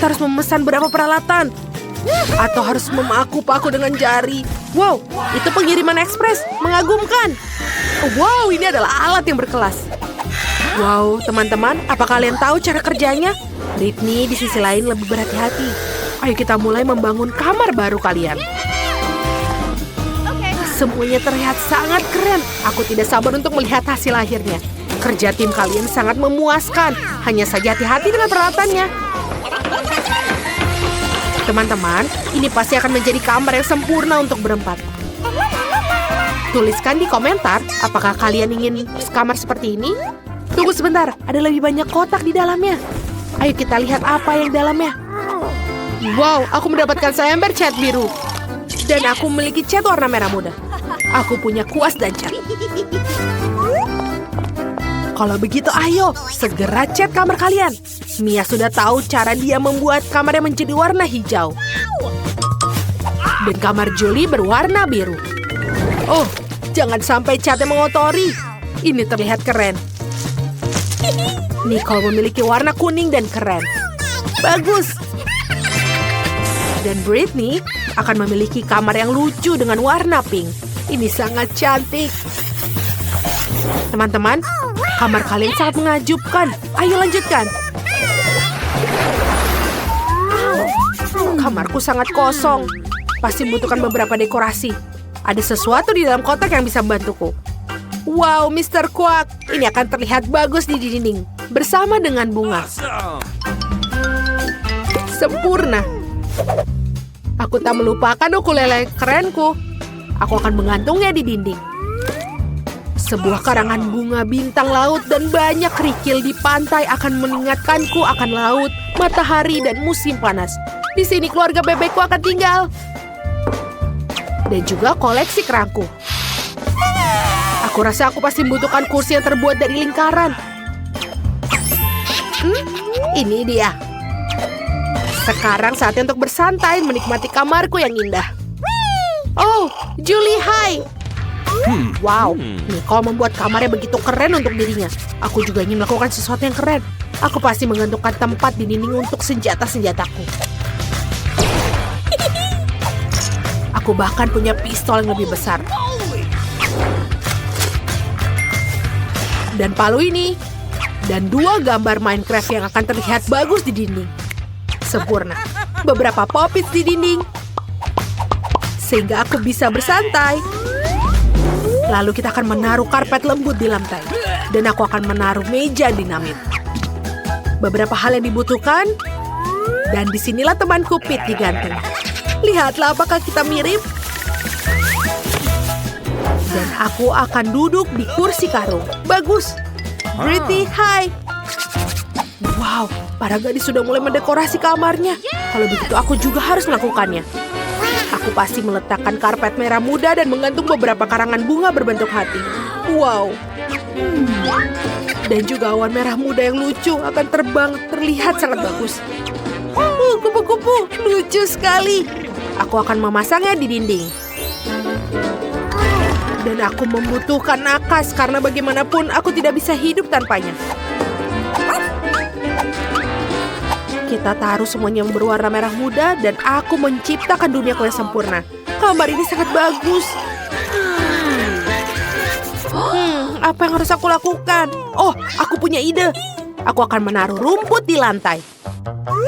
Kita harus memesan beberapa peralatan. Atau harus memaku-paku dengan jari. Wow, itu pengiriman ekspres. Mengagumkan. Wow, ini adalah alat yang berkelas. Wow, teman-teman, apa kalian tahu cara kerjanya? Britney di sisi lain lebih berhati-hati. Ayo kita mulai membangun kamar baru kalian. Semuanya terlihat sangat keren. Aku tidak sabar untuk melihat hasil akhirnya. Kerja tim kalian sangat memuaskan. Hanya saja hati-hati dengan peralatannya. Teman-teman, ini pasti akan menjadi kamar yang sempurna untuk berempat. Tuliskan di komentar, apakah kalian ingin kamar seperti ini? Tunggu sebentar, ada lebih banyak kotak di dalamnya. Ayo kita lihat apa yang dalamnya. Wow, aku mendapatkan seember cat biru. Dan aku memiliki cat warna merah muda. Aku punya kuas dan cat. Kalau begitu, ayo segera cat kamar kalian. Mia sudah tahu cara dia membuat kamarnya menjadi warna hijau. Dan kamar Julie berwarna biru. Oh, jangan sampai catnya mengotori. Ini terlihat keren. Nicole memiliki warna kuning dan keren. Bagus. Dan Britney akan memiliki kamar yang lucu dengan warna pink. Ini sangat cantik. Teman-teman, kamar kalian sangat mengajubkan. Ayo lanjutkan. Kamarku sangat kosong. Pasti membutuhkan beberapa dekorasi. Ada sesuatu di dalam kotak yang bisa membantuku. Wow, Mr. Quack. Ini akan terlihat bagus di dinding. Bersama dengan bunga. Sempurna. Aku tak melupakan ukulele kerenku. Aku akan mengantungnya di dinding. Sebuah karangan bunga bintang laut dan banyak kerikil di pantai akan mengingatkanku akan laut, matahari, dan musim panas. Di sini keluarga bebekku akan tinggal. Dan juga koleksi kerangku. Aku rasa aku pasti membutuhkan kursi yang terbuat dari lingkaran. Ini dia. Sekarang saatnya untuk bersantai menikmati kamarku yang indah. Oh, Julie, hai. Wow, Nicole membuat kamarnya begitu keren untuk dirinya. Aku juga ingin melakukan sesuatu yang keren. Aku pasti menggantungkan tempat di dinding untuk senjata-senjataku. Aku bahkan punya pistol yang lebih besar. Dan palu ini. Dan 2 gambar Minecraft yang akan terlihat bagus di dinding. Sempurna. Beberapa pop-its di dinding. Sehingga aku bisa bersantai. Lalu kita akan menaruh karpet lembut di lantai. Dan aku akan menaruh meja dinamit. Beberapa hal yang dibutuhkan. Dan disinilah temanku Pete digantung. Lihatlah apakah kita mirip. Dan aku akan duduk di kursi karung. Bagus. Britney, hai. Wow, para gadis sudah mulai mendekorasi kamarnya. Kalau begitu aku juga harus melakukannya. Aku pasti meletakkan karpet merah muda dan menggantung beberapa karangan bunga berbentuk hati. Wow. Dan juga awan merah muda yang lucu akan terbang, terlihat sangat bagus. Kupu-kupu, lucu sekali. Aku akan memasangnya di dinding. Dan aku membutuhkan nakas karena bagaimanapun aku tidak bisa hidup tanpanya. Kita taruh semuanya yang berwarna merah muda dan aku menciptakan duniaku yang sempurna. Kamar ini sangat bagus. Apa yang harus aku lakukan? Oh, aku punya ide. Aku akan menaruh rumput di lantai.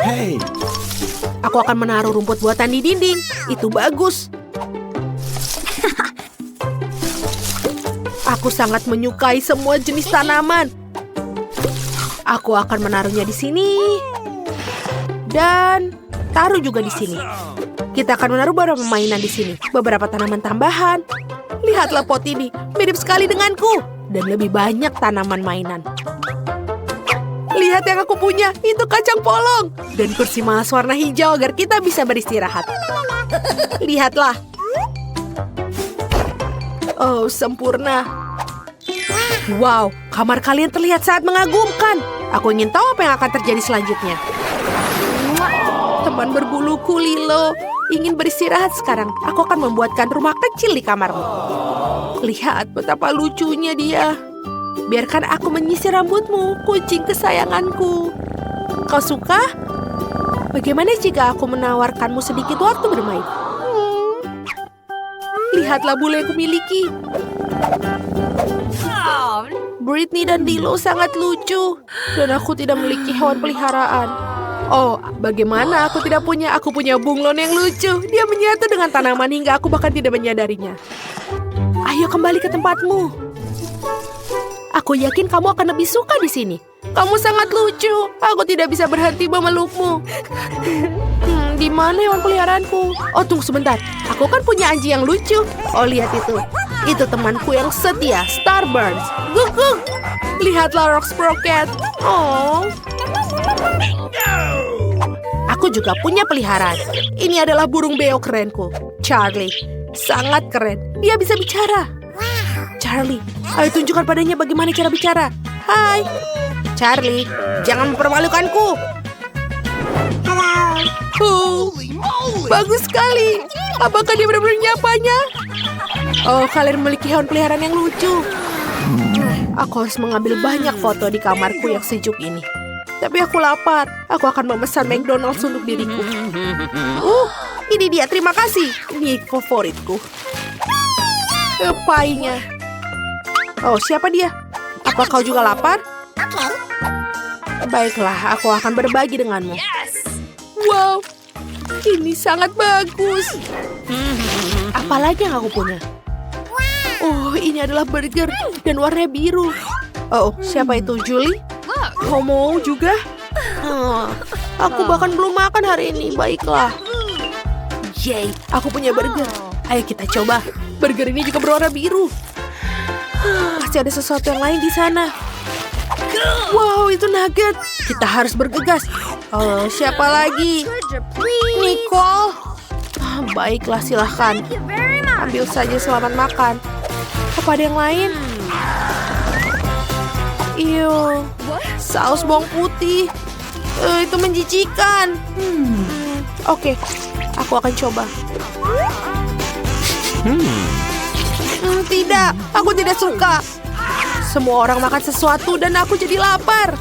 Hey. Aku akan menaruh rumput buatan di dinding. Itu bagus. Aku sangat menyukai semua jenis tanaman. Aku akan menaruhnya di sini. Dan taruh juga di sini. Kita akan menaruh beberapa mainan di sini. Beberapa tanaman tambahan. Lihatlah pot ini. Mirip sekali denganku. Dan lebih banyak tanaman mainan. Lihat yang aku punya. Itu kacang polong. Dan kursi malas warna hijau agar kita bisa beristirahat. Lihatlah. Oh, sempurna. Wow, kamar kalian terlihat sangat mengagumkan. Aku ingin tahu apa yang akan terjadi selanjutnya. Teman berbuluku, Lilo. Ingin beristirahat sekarang. Aku akan membuatkan rumah kecil di kamarmu. Lihat betapa lucunya dia. Biarkan aku menyisir rambutmu, kucing kesayanganku. Kau suka? Bagaimana jika aku menawarkanmu sedikit waktu bermain? Lihatlah bule yang kumiliki. Britney dan Lilo sangat lucu. Dan aku tidak memiliki hewan peliharaan. Oh, bagaimana aku tidak punya? Aku punya bunglon yang lucu. Dia menyatu dengan tanaman hingga aku bahkan tidak menyadarinya. Ayo kembali ke tempatmu. Aku yakin kamu akan lebih suka di sini. Kamu sangat lucu. Aku tidak bisa berhenti memelukmu. Di mana hewan peliharaanku? Oh, tunggu sebentar. Aku kan punya anjing yang lucu. Oh, lihat itu. Itu temanku yang setia, Starburns. Guk guk. Lihatlah Rock Sprocket. Oh. Aku juga punya peliharaan. Ini adalah burung beo kerenku, Charlie. Sangat keren. Dia bisa bicara. Charlie, ayo tunjukkan padanya bagaimana cara bicara. Hai. Charlie, jangan mempermalukanku. Bagus sekali. Apakah dia benar-benar menyapanya? Oh, kalian memiliki hewan peliharaan yang lucu. Aku harus mengambil banyak foto di kamarku yang sejuk ini. Tapi aku lapar. Aku akan memesan McDonald's untuk diriku. Ini dia. Terima kasih. Ini favoritku. Painya. Oh, siapa dia? Apa kau juga lapar? Baiklah, aku akan berbagi denganmu. Wow, ini sangat bagus. Apalagi yang aku punya? Oh, ini adalah burger dan warnanya biru. Oh, siapa itu? Julie? Kau mau juga? Aku bahkan belum makan hari ini. Baiklah. Yay, aku punya burger. Ayo kita coba. Burger ini juga berwarna biru. Pasti ada sesuatu yang lain di sana. Wow, itu nugget. Kita harus bergegas. Oh, siapa lagi? Nicole. Baiklah, silahkan. Ambil saja, selamat makan. Apa ada yang lain? Iyo, saus bawang putih. Itu menjijikan. Oke, aku akan coba. Tidak, aku tidak suka. Semua orang makan sesuatu dan aku jadi lapar.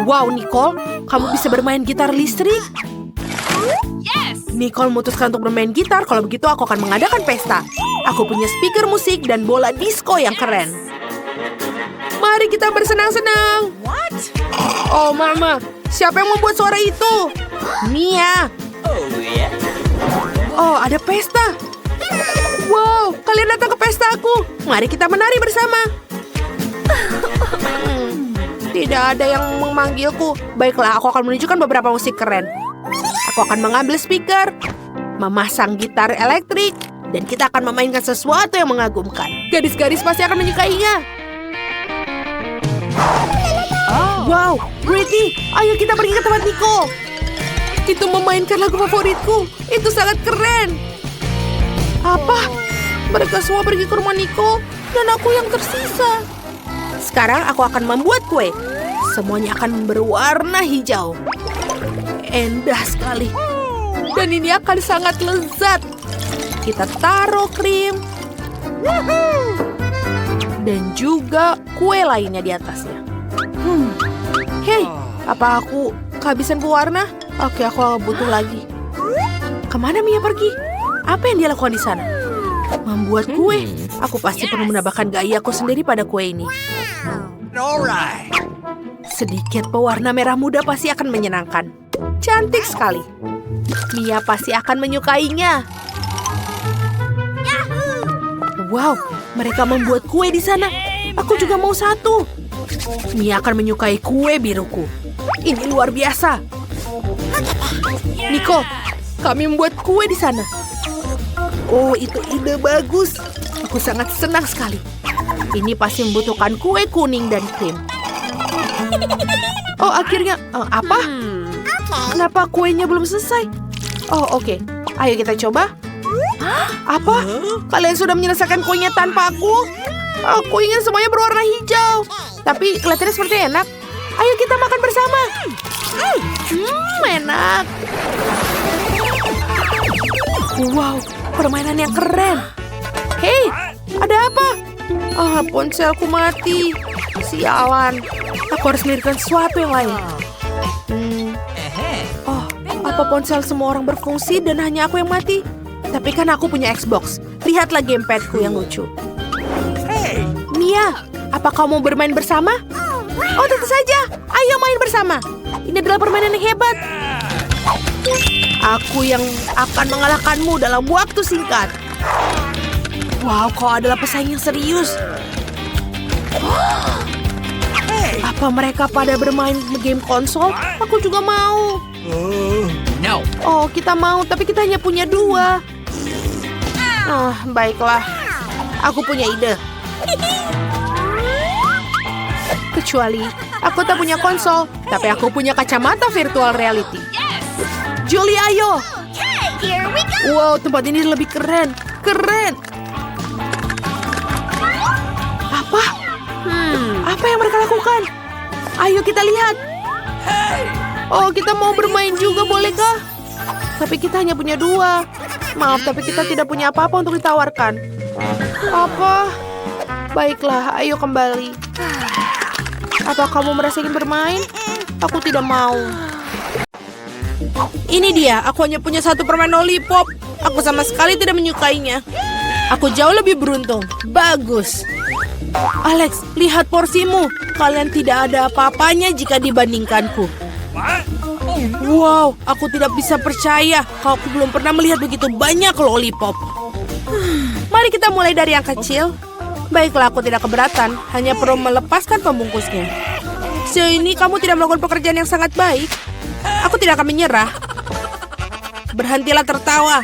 Wow, Nicole, kamu bisa bermain gitar listrik? Nicole memutuskan untuk bermain gitar. Kalau begitu aku akan mengadakan pesta. Aku punya speaker musik dan bola disco yang keren. Mari kita bersenang-senang. Oh, Mama, siapa yang membuat suara itu? Mia. Oh, ada pesta. Wow, kalian datang ke pestaku. Mari kita menari bersama. Tidak ada yang memanggilku. Baiklah, aku akan menunjukkan beberapa musik keren. Aku akan mengambil speaker, memasang gitar elektrik, dan kita akan memainkan sesuatu yang mengagumkan. Gadis-gadis pasti akan menyukainya. Wow, Britney, ayo kita pergi ke tempat Nico. Itu memainkan lagu favoritku. Itu sangat keren. Apa? Mereka semua pergi ke rumah Nico dan aku yang tersisa. Sekarang aku akan membuat kue. Semuanya akan berwarna hijau. Indah sekali. Dan ini akan sangat lezat. Kita taruh krim. Dan juga kue lainnya di atasnya. Hei, apa aku kehabisan pewarna? Oke, aku butuh lagi. Kemana Mia pergi? Apa yang dia lakukan di sana? Membuat kue. Aku pasti perlu menambahkan gayaku sendiri pada kue ini. Sedikit pewarna merah muda pasti akan menyenangkan. Cantik sekali. Mia pasti akan menyukainya. Wow, mereka membuat kue di sana. Aku juga mau satu. Mia akan menyukai kue biruku. Ini luar biasa. Nico, kami membuat kue di sana. Oh, itu ide bagus. Aku sangat senang sekali. Ini pasti membutuhkan kue kuning dan krim. Oh, akhirnya apa? Kenapa kuenya belum selesai? Oh, oke. Ayo kita coba. Apa? Kalian sudah menyelesaikan kuenya tanpa aku? Aku ingin semuanya berwarna hijau. Tapi kelihatannya seperti enak. Ayo kita makan bersama. Enak. Wow, permainan yang keren. Hei, ada apa? Ponselku mati. Sialan. Aku harus memikirkan sesuatu yang lain. Oh, apa ponsel semua orang berfungsi dan hanya aku yang mati? Tapi kan aku punya Xbox. Lihatlah gamepadku yang lucu. Mia, apa kau mau bermain bersama? Oh, tentu saja. Ayo main bersama. Ini adalah permainan yang hebat. Aku yang akan mengalahkanmu dalam waktu singkat. Wow, kau adalah pesaing yang serius. Apa mereka pada bermain game konsol? Aku juga mau. No. Oh, kita mau, tapi kita hanya punya 2. Baiklah. Aku punya ide. Kecuali aku tak punya konsol, tapi aku punya kacamata virtual reality. Julie, ayo. Here we go. Wow, tempat ini lebih keren. Keren. Apa? Apa yang mereka lakukan? Ayo kita lihat. Oh, kita mau bermain juga, bolehkah? Tapi kita hanya punya 2. Maaf, tapi kita tidak punya apa-apa untuk ditawarkan. Apa? Baiklah, ayo kembali. Apa kamu merasa ingin bermain? Aku tidak mau. Ini dia, aku hanya punya 1 permen lollipop. Aku sama sekali tidak menyukainya. Aku jauh lebih beruntung. Bagus. Alex, lihat porsimu. Kalian tidak ada apa-apanya jika dibandingkanku. Wow, aku tidak bisa percaya kalau aku belum pernah melihat begitu banyak lollipop. Mari kita mulai dari yang kecil. Baiklah, aku tidak keberatan. Hanya perlu melepaskan pembungkusnya. Sejauh ini kamu tidak melakukan pekerjaan yang sangat baik. Aku tidak akan menyerah. Berhentilah tertawa.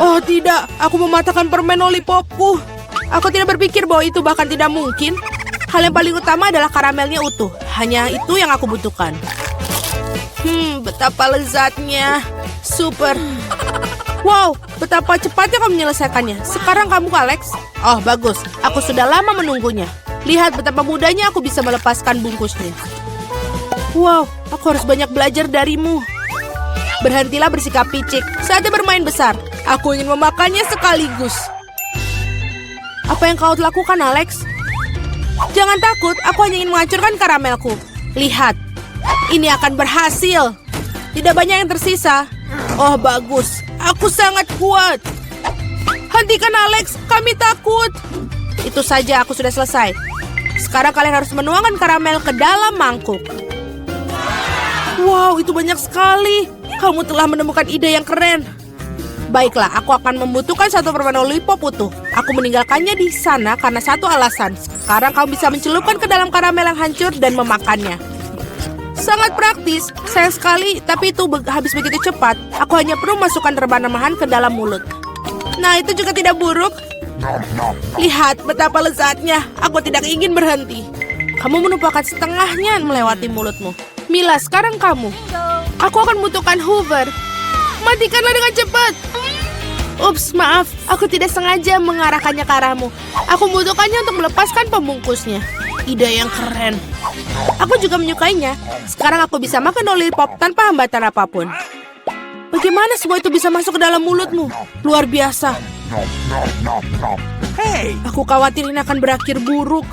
Oh tidak, aku mematahkan permen lollipopku. Aku tidak berpikir bahwa itu bahkan tidak mungkin. Hal yang paling utama adalah karamelnya utuh. Hanya itu yang aku butuhkan. Betapa lezatnya. Super. Wow, betapa cepatnya kamu menyelesaikannya. Sekarang kamu, Alex. Oh, bagus. Aku sudah lama menunggunya. Lihat betapa mudahnya aku bisa melepaskan bungkusnya. Wow, aku harus banyak belajar darimu. Berhentilah bersikap picik. Saatnya bermain besar. Aku ingin memakannya sekaligus. Apa yang kau lakukan, Alex? Jangan takut, aku hanya ingin menghancurkan karamelku. Lihat, ini akan berhasil. Tidak banyak yang tersisa. Oh, bagus. Aku sangat kuat. Hentikan, Alex. Kami takut. Itu saja, aku sudah selesai. Sekarang kalian harus menuangkan karamel ke dalam mangkuk. Wow, itu banyak sekali. Kamu telah menemukan ide yang keren. Baiklah, aku akan membutuhkan 1 permen lollipop utuh. Aku meninggalkannya di sana karena satu alasan. Sekarang kamu bisa mencelupkan ke dalam karamel yang hancur dan memakannya. Sangat praktis, sayang sekali, tapi itu habis begitu cepat. Aku hanya perlu masukkan rebana-rebahan ke dalam mulut. Nah, itu juga tidak buruk. Lihat betapa lezatnya. Aku tidak ingin berhenti. Kamu menumpahkan setengahnya melewati mulutmu. Mila, sekarang kamu. Aku akan membutuhkan Hoover. Matikanlah dengan cepat. Ups, maaf. Aku tidak sengaja mengarahkannya ke arahmu. Aku membutuhkannya untuk melepaskan pembungkusnya. Ide yang keren. Aku juga menyukainya. Sekarang aku bisa makan lollipop tanpa hambatan apapun. Bagaimana semua itu bisa masuk ke dalam mulutmu? Luar biasa. Hey! Aku khawatir ini akan berakhir buruk.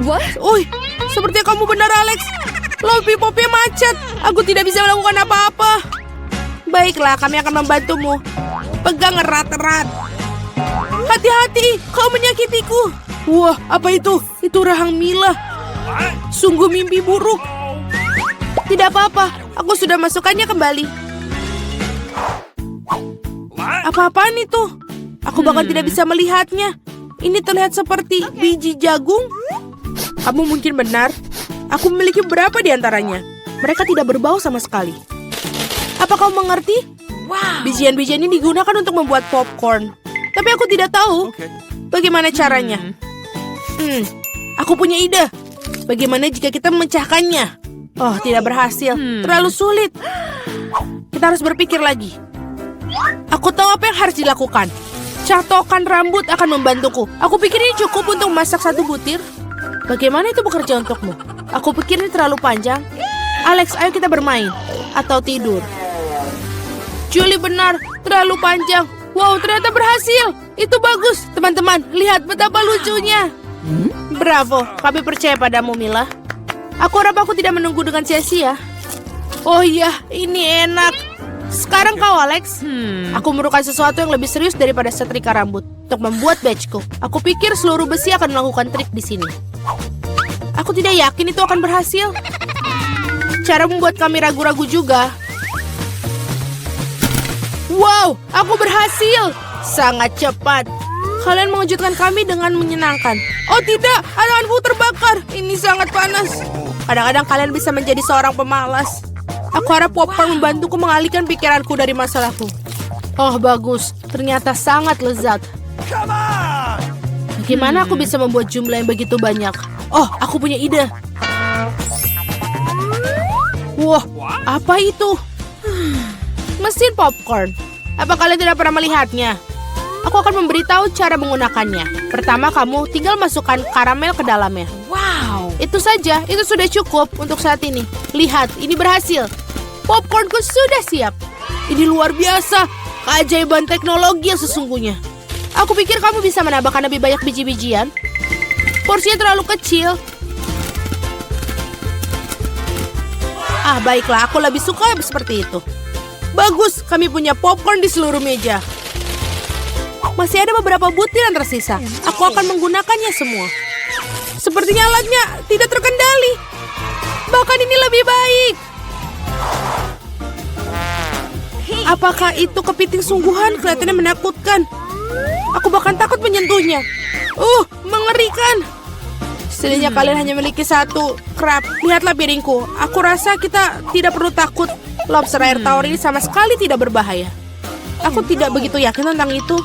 What? Uy, sepertinya kamu benar, Alex. Lollipopnya macet. Aku tidak bisa melakukan apa-apa. Baiklah, kami akan membantumu. Pegang erat-erat. Hati-hati, kau menyakitiku. Wah, apa itu? Itu rahang Mila. Sungguh mimpi buruk. Tidak apa-apa, aku sudah masukkannya kembali. Apa-apaan itu? Aku bahkan tidak bisa melihatnya. Ini terlihat seperti biji jagung. Kamu mungkin benar. Aku memiliki beberapa di antaranya. Mereka tidak berbau sama sekali. Apa kau mengerti? Wow. Bijian-bijian ini digunakan untuk membuat popcorn. Tapi aku tidak tahu bagaimana caranya. Aku punya ide. Bagaimana jika kita memecahkannya? Oh, tidak berhasil. Terlalu sulit. Kita harus berpikir lagi. Aku tahu apa yang harus dilakukan. Catokan rambut akan membantuku. Aku pikir ini cukup untuk memasak 1 butir. Bagaimana itu bekerja untukmu? Aku pikir ini terlalu panjang. Alex, ayo kita bermain. Atau tidur. Julie benar, terlalu panjang. Wow, ternyata berhasil. Itu bagus. Teman-teman, lihat betapa lucunya. Bravo, kami percaya padamu, Mila. Aku harap aku tidak menunggu dengan sia-sia. Oh iya, ini enak. Sekarang kau, Alex. Aku memerlukan sesuatu yang lebih serius daripada setrika rambut untuk membuat badgeku. Aku pikir seluruh besi akan melakukan trik di sini. Aku tidak yakin itu akan berhasil. Cara membuat kami ragu-ragu juga. Wow, aku berhasil. Sangat cepat. Kalian mengejutkan kami dengan menyenangkan. Oh tidak, tanganku terbakar. Ini sangat panas. Kadang-kadang kalian bisa menjadi seorang pemalas. Aku harap popcorn membantuku mengalihkan pikiranku dari masalahku. Oh bagus, ternyata sangat lezat. Bagaimana aku bisa membuat jumlah yang begitu banyak? Oh, aku punya ide. Wah, apa itu? Mesin popcorn. Apa kalian tidak pernah melihatnya? Aku akan memberitahu cara menggunakannya. Pertama, kamu tinggal masukkan karamel ke dalamnya. Wow. Itu saja, itu sudah cukup untuk saat ini. Lihat, ini berhasil. Popcornku sudah siap. Ini luar biasa, keajaiban teknologi yang sesungguhnya. Aku pikir kamu bisa menambahkan lebih banyak biji-bijian. Porsinya terlalu kecil. Ah, baiklah, aku lebih suka seperti itu. Bagus, kami punya popcorn di seluruh meja. Masih ada beberapa butir yang tersisa. Aku akan menggunakannya semua. Sepertinya alatnya tidak terkendali. Bahkan ini lebih baik. Apakah itu kepiting sungguhan? Kelihatannya menakutkan. Aku bahkan takut menyentuhnya. Mengerikan. Setidaknya kalian hanya memiliki satu crab. Lihatlah piringku. Aku rasa kita tidak perlu takut. Lobster air tawar ini sama sekali tidak berbahaya. Aku tidak begitu yakin tentang itu.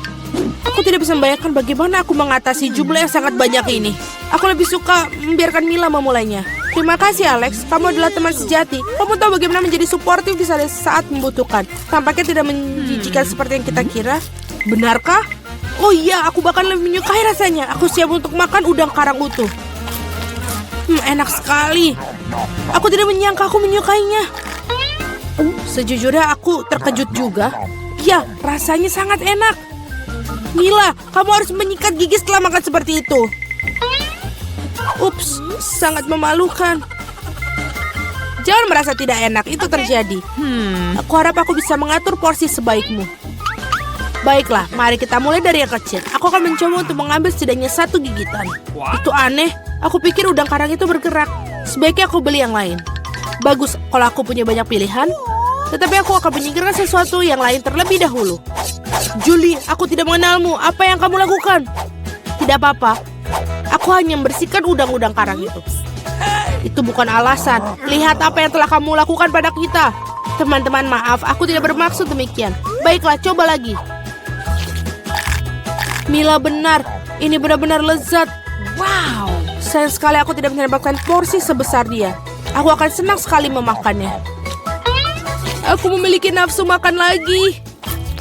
Aku tidak bisa membayangkan bagaimana aku mengatasi jumlah yang sangat banyak ini. Aku lebih suka membiarkan Mila memulainya. Terima kasih, Alex. Kamu adalah teman sejati. Kamu tahu bagaimana menjadi suportif di saat membutuhkan. Tampaknya tidak menjijikan seperti yang kita kira. Benarkah? Oh iya, aku bahkan lebih menyukai rasanya. Aku siap untuk makan udang karang utuh. Enak sekali. Aku tidak menyangka aku menyukainya. Sejujurnya aku terkejut juga. Ya, rasanya sangat enak. Mila, kamu harus menyikat gigi setelah makan seperti itu. Ups, sangat memalukan. Jangan merasa tidak enak, itu terjadi. Aku harap aku bisa mengatur porsi sebaikmu. Baiklah, mari kita mulai dari yang kecil. Aku akan mencoba untuk mengambil setidaknya satu gigitan. Itu aneh, aku pikir udang karang itu bergerak. Sebaiknya aku beli yang lain. Bagus, kalau aku punya banyak pilihan. Tetapi aku akan menyingkirkan sesuatu yang lain terlebih dahulu. Julie, aku tidak mengenalmu. Apa yang kamu lakukan? Tidak apa-apa. Aku hanya membersihkan udang-udang karang itu. Itu bukan alasan. Lihat apa yang telah kamu lakukan pada kita. Teman-teman, maaf. Aku tidak bermaksud demikian. Baiklah, coba lagi. Mila benar. Ini benar-benar lezat. Wow. Sayang sekali aku tidak mendapatkan porsi sebesar dia. Aku akan senang sekali memakannya. Aku memiliki nafsu makan lagi.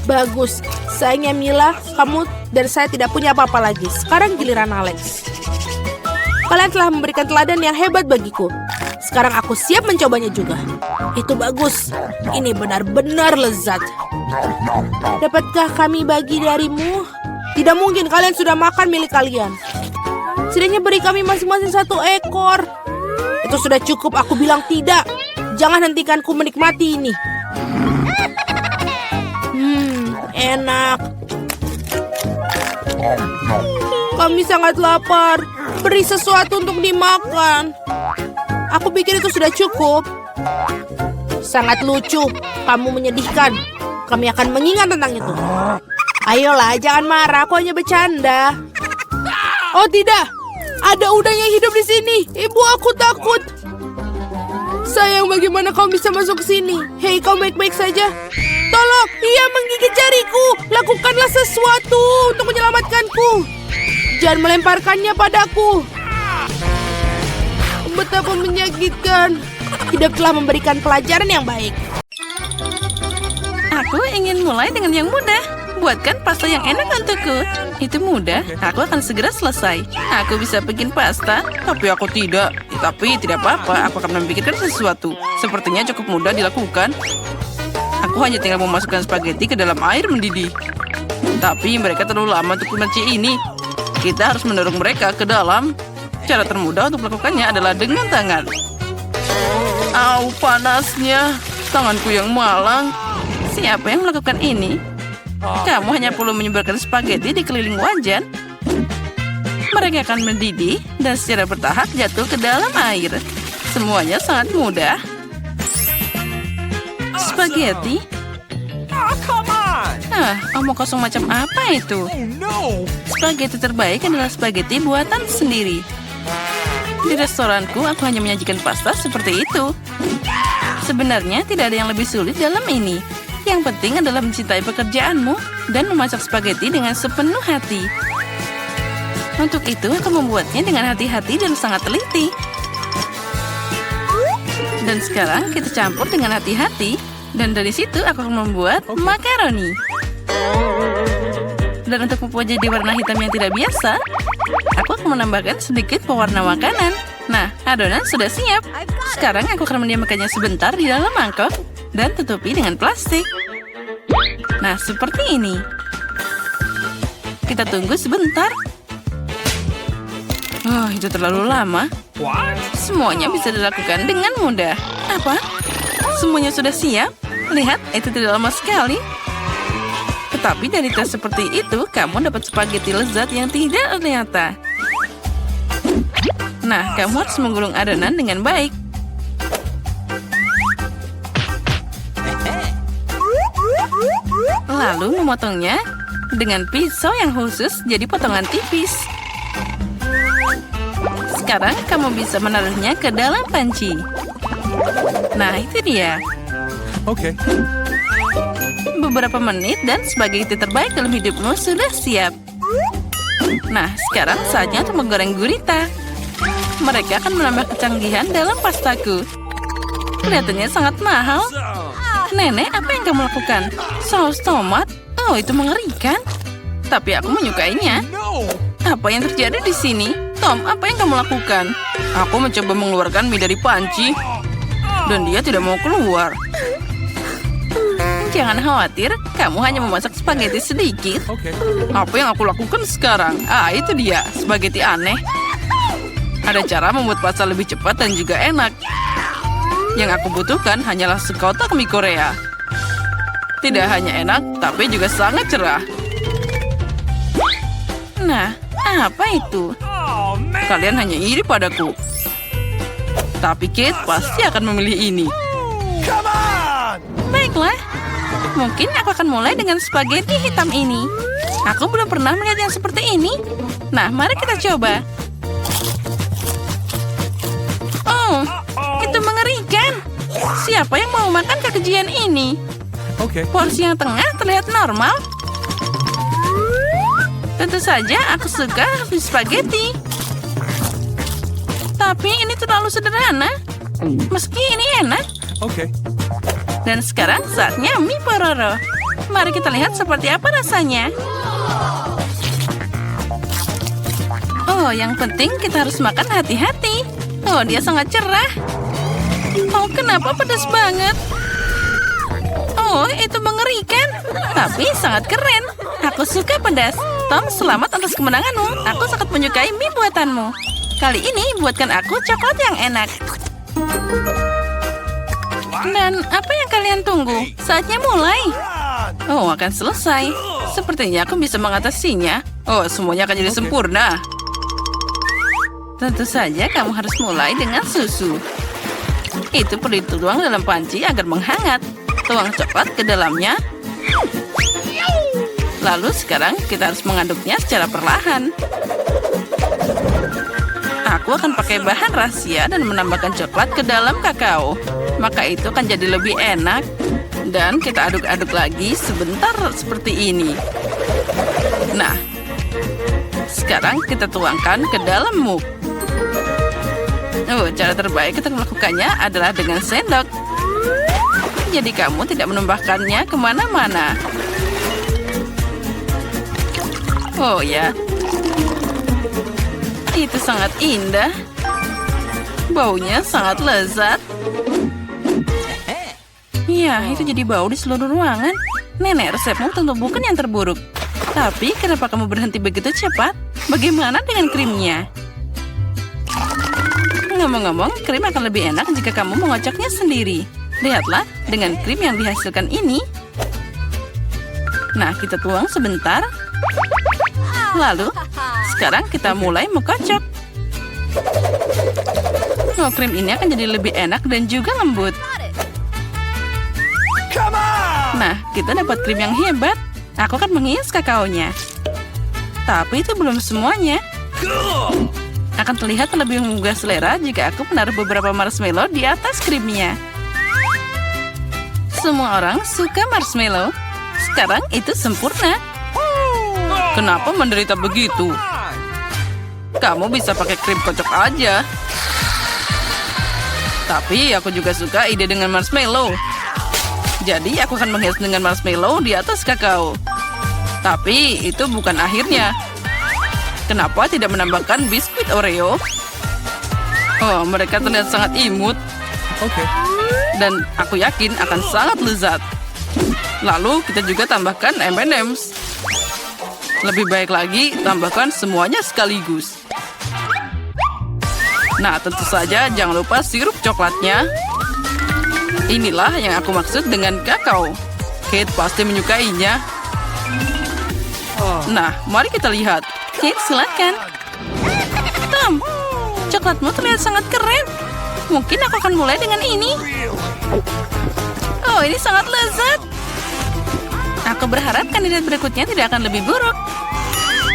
Bagus. Sayangnya Mila, kamu dan saya tidak punya apa-apa lagi. Sekarang giliran Alex. Kalian telah memberikan teladan yang hebat bagiku. Sekarang aku siap mencobanya juga. Itu bagus. Ini benar-benar lezat. Dapatkah kami bagi darimu? Tidak mungkin, kalian sudah makan milik kalian. Setidaknya beri kami masing-masing satu ekor. Itu sudah cukup, aku bilang tidak. Jangan hentikanku menikmati ini. Enak. Kami sangat lapar. Beri sesuatu untuk dimakan. Aku pikir itu sudah cukup. Sangat lucu. Kamu menyedihkan. Kami akan mengingat tentang itu. Ayolah, jangan marah. Aku hanya bercanda. Oh tidak. Ada udang yang hidup di sini. Ibu, aku takut. Sayang, bagaimana kamu bisa masuk ke sini? Hei, kau baik-baik saja? Tolong, ia menggigit jariku. Lakukanlah sesuatu untuk menyelamatkanku. Jangan melemparkannya padaku. Betapa menyakitkan. Hidup telah memberikan pelajaran yang baik. Aku ingin mulai dengan yang mudah. Buatkan pasta yang enak untukku. Itu mudah, aku akan segera selesai. Aku bisa bikin pasta, tapi aku tidak. Tapi tidak apa-apa, aku akan memikirkan sesuatu. Sepertinya cukup mudah dilakukan. Aku hanya tinggal memasukkan spaghetti ke dalam air mendidih. Tapi mereka terlalu lama untuk kunci ini. Kita harus mendorong mereka ke dalam. Cara termudah untuk melakukannya adalah dengan tangan. Au, panasnya. Tanganku yang malang. Siapa yang melakukan ini? Kamu hanya perlu menyebarkan spaghetti di keliling wajan. Mereka akan mendidih dan secara bertahap jatuh ke dalam air. Semuanya sangat mudah. Spaghetti? Omong kosong macam apa itu? Spaghetti terbaik adalah spaghetti buatan sendiri. Di restoranku, aku hanya menyajikan pasta seperti itu. Sebenarnya tidak ada yang lebih sulit dalam ini. Yang penting adalah mencintai pekerjaanmu dan memasak spaghetti dengan sepenuh hati. Untuk itu, aku membuatnya dengan hati-hati dan sangat teliti. Dan sekarang kita campur dengan hati-hati. Dan dari situ aku akan membuat makaroni. Dan untuk membuat jadi warna hitam yang tidak biasa, aku akan menambahkan sedikit pewarna makanan. Nah, adonan sudah siap. Sekarang aku akan mendiamkannya sebentar di dalam mangkok dan tutupi dengan plastik. Nah, seperti ini. Kita tunggu sebentar. Oh, itu terlalu lama. Semuanya bisa dilakukan dengan mudah. Apa? Semuanya sudah siap? Lihat, itu tidak lama sekali. Tetapi dari tes seperti itu, kamu dapat spaghetti lezat yang tidak ternyata. Nah, kamu harus menggulung adonan dengan baik. Lalu memotongnya dengan pisau yang khusus jadi potongan tipis. Sekarang kamu bisa menaruhnya ke dalam panci. Nah, itu dia. Oke. Beberapa menit dan spaghetti terbaik dalam hidupmu sudah siap. Nah, sekarang saatnya untuk menggoreng gurita. Mereka akan menambah kecanggihan dalam pastaku. Kelihatannya sangat mahal. Nenek, apa yang kamu lakukan? Saus tomat? Oh, itu mengerikan. Tapi aku menyukainya. Apa yang terjadi di sini? Tom, apa yang kamu lakukan? Aku mencoba mengeluarkan mie dari panci. Dan dia tidak mau keluar. Jangan khawatir, kamu hanya memasak spaghetti sedikit. Apa yang aku lakukan sekarang? Itu dia, spaghetti aneh. Ada cara membuat pasta lebih cepat dan juga enak. Yang aku butuhkan hanyalah sekotak mie Korea. Tidak hanya enak, tapi juga sangat cerah. Nah, apa itu? Kalian hanya iri padaku. Tapi Kate pasti akan memilih ini. Baiklah. Mungkin aku akan mulai dengan spaghetti hitam ini. Aku belum pernah melihat yang seperti ini. Nah, mari kita coba. Oh, itu mengerikan. Siapa yang mau makan kekejian ini? Porsi yang tengah terlihat normal. Tentu saja aku suka spaghetti. Tapi ini terlalu sederhana. Meski ini enak. Dan sekarang saatnya mie pororo. Mari kita lihat seperti apa rasanya. Oh, yang penting kita harus makan hati-hati. Oh, dia sangat cerah. Oh, kenapa pedas banget? Oh, itu mengerikan. Tapi sangat keren. Aku suka pedas. Tom, selamat atas kemenanganmu. Aku sangat menyukai mie buatanmu. Kali ini buatkan aku coklat yang enak. Dan apa yang kalian tunggu? Saatnya mulai. Oh, akan selesai. Sepertinya aku bisa mengatasinya. Oh, semuanya akan jadi sempurna. Tentu saja kamu harus mulai dengan susu. Itu perlu dituang dalam panci agar menghangat. Tuang coklat ke dalamnya. Lalu sekarang kita harus mengaduknya secara perlahan. Aku akan pakai bahan rahasia dan menambahkan coklat ke dalam kakao. Maka itu akan jadi lebih enak. Dan kita aduk-aduk lagi sebentar seperti ini. Nah, sekarang kita tuangkan ke dalam mug. Oh, cara terbaik kita melakukannya adalah dengan sendok. Jadi kamu tidak menumpahkannya kemana-mana. Oh ya, itu sangat indah. Baunya sangat lezat. Ya, itu jadi bau di seluruh ruangan. Nenek, resepmu tentu bukan yang terburuk. Tapi kenapa kamu berhenti begitu cepat? Bagaimana dengan krimnya? Ngomong-ngomong, krim akan lebih enak jika kamu mengocoknya sendiri. Lihatlah, dengan krim yang dihasilkan ini. Nah, kita tuang sebentar. Lalu, sekarang kita mulai mengocok. Oh, krim ini akan jadi lebih enak dan juga lembut. Nah, kita dapat krim yang hebat. Aku akan menghias kakaonya. Tapi itu belum semuanya. Akan terlihat lebih menggugah selera jika aku menaruh beberapa marshmallow di atas krimnya. Semua orang suka marshmallow. Sekarang itu sempurna. Kenapa menderita begitu? Kamu bisa pakai krim kocok aja. Tapi aku juga suka ide dengan marshmallow. Jadi aku akan menghias dengan marshmallow di atas kakao. Tapi itu bukan akhirnya. Kenapa tidak menambahkan biskuit Oreo? Oh, mereka terlihat sangat imut. Oke. Dan aku yakin akan sangat lezat. Lalu kita juga tambahkan M&M's. Lebih baik lagi, tambahkan semuanya sekaligus. Nah, tentu saja jangan lupa sirup coklatnya. Inilah yang aku maksud dengan kakao. Kate pasti menyukainya. Nah, mari kita lihat. Kate, silakan. Tom, coklatmu terlihat sangat keren. Mungkin aku akan mulai dengan ini. Oh, ini sangat lezat. Aku berharap kandidat berikutnya tidak akan lebih buruk.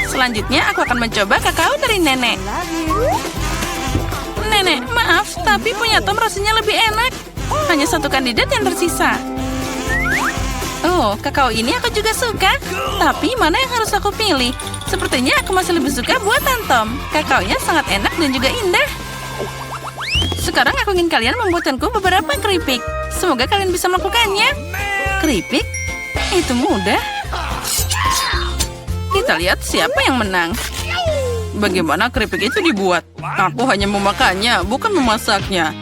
Selanjutnya, aku akan mencoba kakao dari nenek. Nenek, maaf, tapi punya Tom rasanya lebih enak. Hanya satu kandidat yang tersisa. Oh, kakao ini aku juga suka. Tapi mana yang harus aku pilih? Sepertinya aku masih lebih suka buatan Tom. Kakaonya sangat enak dan juga indah. Sekarang aku ingin kalian membuatkanku beberapa keripik. Semoga kalian bisa melakukannya. Keripik? Itu mudah. Kita lihat siapa yang menang. Bagaimana keripik itu dibuat? Aku hanya memakannya, bukan memasaknya.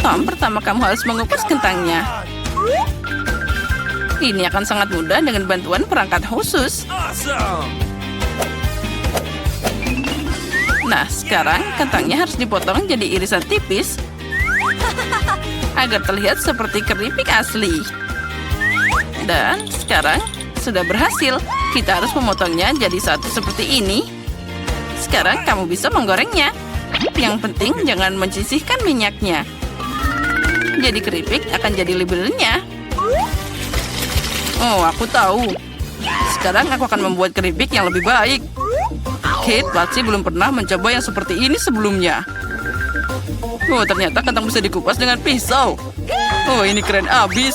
Tom, pertama kamu harus mengupas kentangnya. Ini akan sangat mudah dengan bantuan perangkat khusus. Nah, sekarang kentangnya harus dipotong jadi irisan tipis agar terlihat seperti keripik asli. Dan sekarang sudah berhasil. Kita harus memotongnya jadi satu seperti ini. Sekarang kamu bisa menggorengnya. Yang penting jangan menyisihkan minyaknya. Jadi keripik akan jadi lebih renyah. Oh, aku tahu. Sekarang aku akan membuat keripik yang lebih baik. Kate pasti belum pernah mencoba yang seperti ini sebelumnya. Oh, ternyata kentang bisa dikupas dengan pisau. Oh, ini keren abis.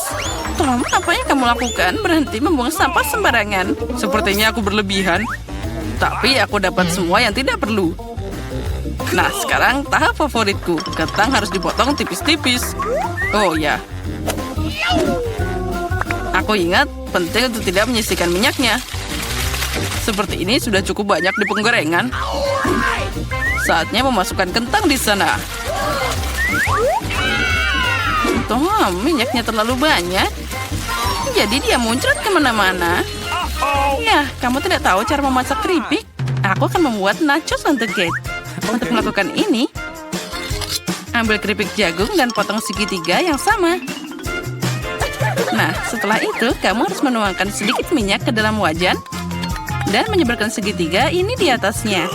Tom, apa yang kamu lakukan? Berhenti membuang sampah sembarangan. Sepertinya aku berlebihan. Tapi aku dapat semua yang tidak perlu. Nah, sekarang tahap favoritku. Kentang harus dipotong tipis-tipis. Oh ya. Aku ingat, penting untuk tidak menyisihkan minyaknya. Seperti ini sudah cukup banyak di penggorengan. Saatnya memasukkan kentang di sana. Tom, minyaknya terlalu banyak. Jadi dia muncrat kemana-mana. Ya, kamu tidak tahu cara memasak keripik? Aku akan membuat nachos untuk Kate. Untuk melakukan ini, ambil keripik jagung dan potong segitiga yang sama. Nah, setelah itu, kamu harus menuangkan sedikit minyak ke dalam wajan dan menyebarkan segitiga ini di atasnya.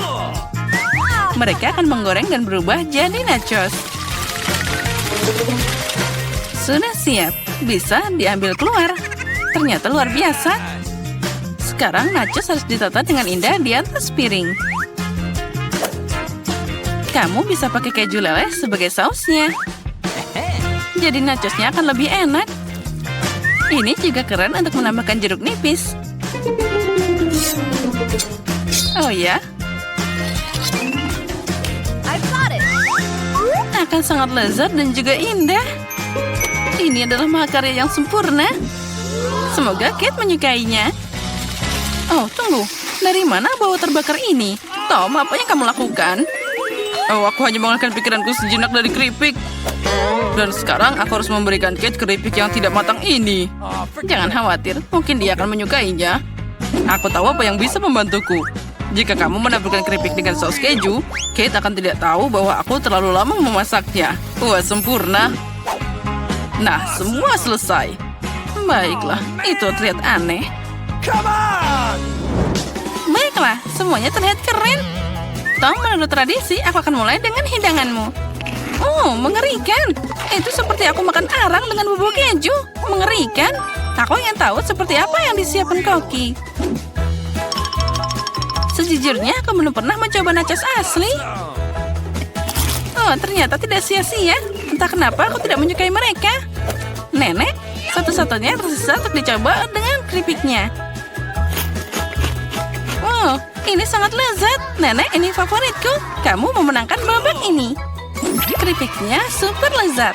Mereka akan menggoreng dan berubah jadi nachos. Sudah siap, bisa diambil keluar. Ternyata luar biasa. Sekarang nachos harus ditata dengan indah di atas piring. Kamu bisa pakai keju leleh sebagai sausnya. Jadi nachosnya akan lebih enak. Ini juga keren untuk menambahkan jeruk nipis. Oh ya? Akan sangat lezat dan juga indah. Ini adalah mahakarya yang sempurna. Semoga Kate menyukainya. Oh, tunggu. Dari mana bau terbakar ini? Tom, apa yang kamu lakukan? Oh, aku hanya mengalihkan pikiranku sejenak dari keripik. Dan sekarang aku harus memberikan Kate keripik yang tidak matang ini. Jangan khawatir, mungkin dia akan menyukainya. Aku tahu apa yang bisa membantuku. Jika kamu menaburkan keripik dengan saus keju, Kate akan tidak tahu bahwa aku terlalu lama memasaknya. Wah, sempurna. Nah, semua selesai. Baiklah, itu terlihat aneh. Baiklah, semuanya terlihat keren. Tom, menurut tradisi, aku akan mulai dengan hidanganmu. Oh, mengerikan. Itu seperti aku makan arang dengan bubuk keju. Mengerikan. Aku ingin tahu seperti apa yang disiapkan Koki. Sejujurnya, aku belum pernah mencoba nachos asli. Oh, ternyata tidak sia-sia. Entah kenapa aku tidak menyukai mereka. Nenek, satu-satunya yang tersisa untuk dicoba dengan keripiknya. Wow, ini sangat lezat. Nenek, ini favoritku. Kamu memenangkan babak ini. Keripiknya super lezat.